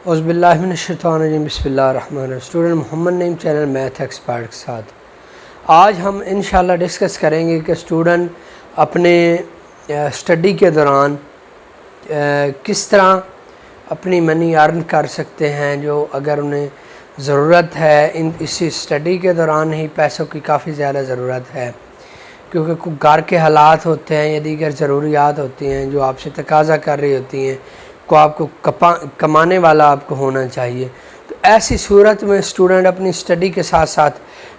औज़ुबिल्लाहिमिनश्शैतानिर्रजीम बिस्मिल्लाहिर्रहमानिर्रहीम। Student Mohammad Naeem channel math expert के साथ आज हम इंशाल्लाह डिस्कस करेंगे कि स्टूडेंट अपने स्टडी के दौरान किस तरह अपनी मनी अर्न कर सकते हैं, जो अगर उन्हें ज़रूरत है इसी स्टडी के दौरान ही पैसों की काफ़ी ज़्यादा ज़रूरत है, क्योंकि कुछ घर के हालात होते हैं या दीगर ज़रूरियात होती हैं जो आपसे तकाज़ा कर रही होती हैं को आपको कमाने वाला आपको होना चाहिए। तो ऐसी सूरत में स्टूडेंट अपनी स्टडी के साथ साथ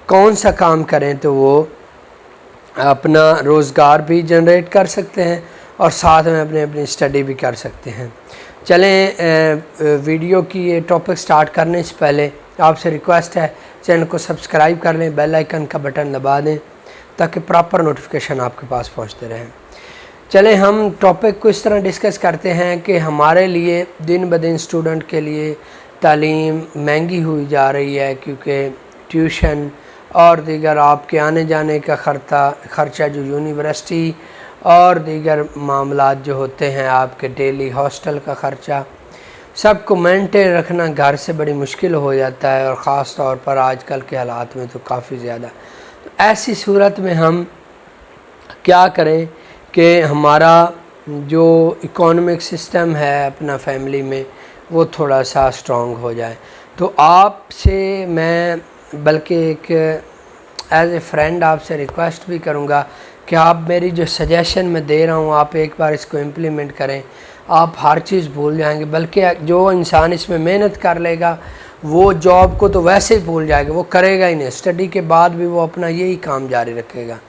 कौन सा काम करें तो वो अपना रोज़गार भी जनरेट कर सकते हैं और साथ में अपनी स्टडी भी कर सकते हैं। चलें वीडियो की ये टॉपिक स्टार्ट करने से पहले आपसे रिक्वेस्ट है, चैनल को सब्सक्राइब कर लें, बेल आइकन का बटन दबा दें ताकि प्रॉपर नोटिफिकेशन आपके पास पहुंचते रहें। चलें हम टॉपिक को इस तरह डिस्कस करते हैं कि हमारे लिए दिन ब दिन स्टूडेंट के लिए तालीम महंगी हुई जा रही है, क्योंकि ट्यूशन और दीगर आपके आने जाने का ख़र्चा जो यूनिवर्सिटी और दीगर मामलात जो होते हैं, आपके डेली हॉस्टल का ख़र्चा, सबको मेंटेन रखना घर से बड़ी मुश्किल हो जाता है, और ख़ास तौर पर आजकल के हालात में तो काफ़ी ज़्यादा। तो ऐसी सूरत में हम क्या करें कि हमारा जो इकोनॉमिक सिस्टम है अपना फैमिली में वो थोड़ा सा स्ट्रॉन्ग हो जाए। तो आपसे मैं बल्कि एक एज ए फ्रेंड आपसे रिक्वेस्ट भी करूँगा कि आप मेरी जो सजेशन मैं दे रहा हूँ आप एक बार इसको इम्प्लीमेंट करें। आप हर चीज़ भूल जाएंगे, बल्कि जो इंसान इसमें मेहनत कर लेगा वो जॉब को तो वैसे ही भूल जाएगा, वो करेगा ही नहीं, स्टडी के बाद भी वो अपना यही काम जारी रखेगा।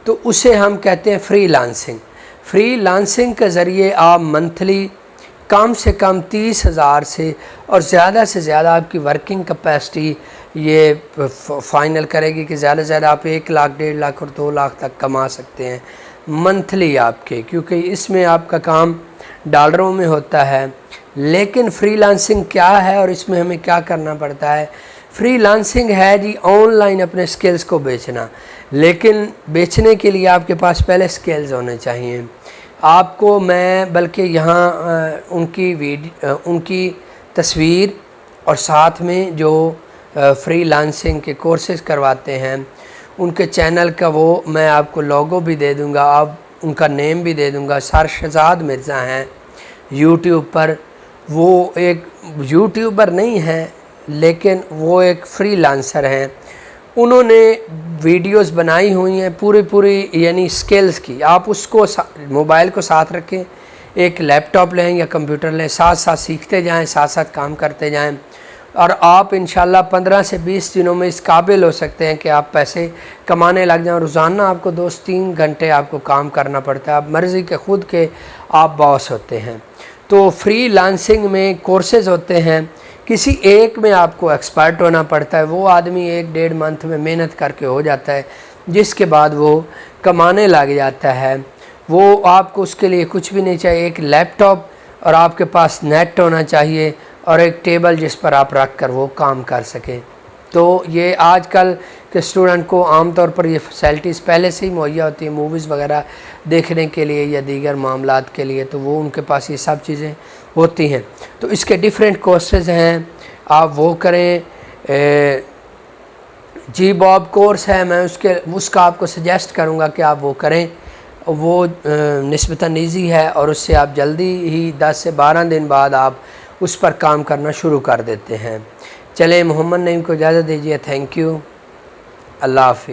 तो उसे हम कहते हैं फ्रीलांसिंग। फ्रीलांसिंग के ज़रिए आप मंथली कम से कम 30,000 से और ज़्यादा से ज़्यादा आपकी वर्किंग कैपेसिटी ये फाइनल करेगी कि ज़्यादा से ज़्यादा आप 1 लाख, 1.5 लाख और 2 लाख तक कमा सकते हैं मंथली आपके, क्योंकि इसमें आपका काम डॉलरों में होता है। लेकिन फ्रीलांसिंग क्या है और इसमें हमें क्या करना पड़ता है? फ्रीलांसिंग है जी ऑनलाइन अपने स्किल्स को बेचना, लेकिन बेचने के लिए आपके पास पहले स्किल्स होने चाहिए। आपको मैं बल्कि यहाँ उनकी तस्वीर और साथ में जो फ्रीलांसिंग के कोर्सेज करवाते हैं उनके चैनल का वो मैं आपको लोगो भी दे दूँगा, आप उनका नेम भी दे दूँगा। सर शहजाद मिर्ज़ा हैं यूट्यूब पर, वो एक यूट्यूबर नहीं है लेकिन वो एक फ्रीलांसर हैं। उन्होंने वीडियोस बनाई हुई हैं पूरी यानी स्किल्स की। आप उसको मोबाइल को साथ रखें, एक लैपटॉप लें या कंप्यूटर लें, साथ साथ सीखते जाएं, साथ साथ काम करते जाएं, और आप इंशाल्लाह 15 से 20 दिनों में इस काबिल हो सकते हैं कि आप पैसे कमाने लग जाएं। रोज़ाना आपको 2 से 3 घंटे आपको काम करना पड़ता है, आप मर्ज़ी के खुद के आप बॉस होते हैं। तो फ्रीलांसिंग में कोर्सेज़ होते हैं, किसी एक में आपको एक्सपर्ट होना पड़ता है। वो आदमी 1-1.5 मंथ में मेहनत करके हो जाता है, जिसके बाद वो कमाने लग जाता है। वो आपको उसके लिए कुछ भी नहीं चाहिए, एक लैपटॉप और आपके पास नेट होना चाहिए और एक टेबल जिस पर आप रख कर वो काम कर सकें। तो ये आजकल के स्टूडेंट को आमतौर पर ये फैसिलिटीज़ पहले से ही मुहैया होती है मूवीज़ वगैरह देखने के लिए या दीगर मामलात के लिए, तो वो उनके पास ये सब चीज़ें होती हैं। तो इसके डिफरेंट कोर्सेज़ हैं, आप वो करें। जी बॉब कोर्स है, मैं उसका आपको सजेस्ट करूँगा कि आप वो करें। वो निस्बतन ईज़ी है और उससे आप जल्दी ही 10 से 12 दिन बाद आप उस पर काम करना शुरू कर देते हैं। चलें मोहम्मद नईम को इजाज़त दीजिए। थैंक यू, अल्लाह हाफ़िज़।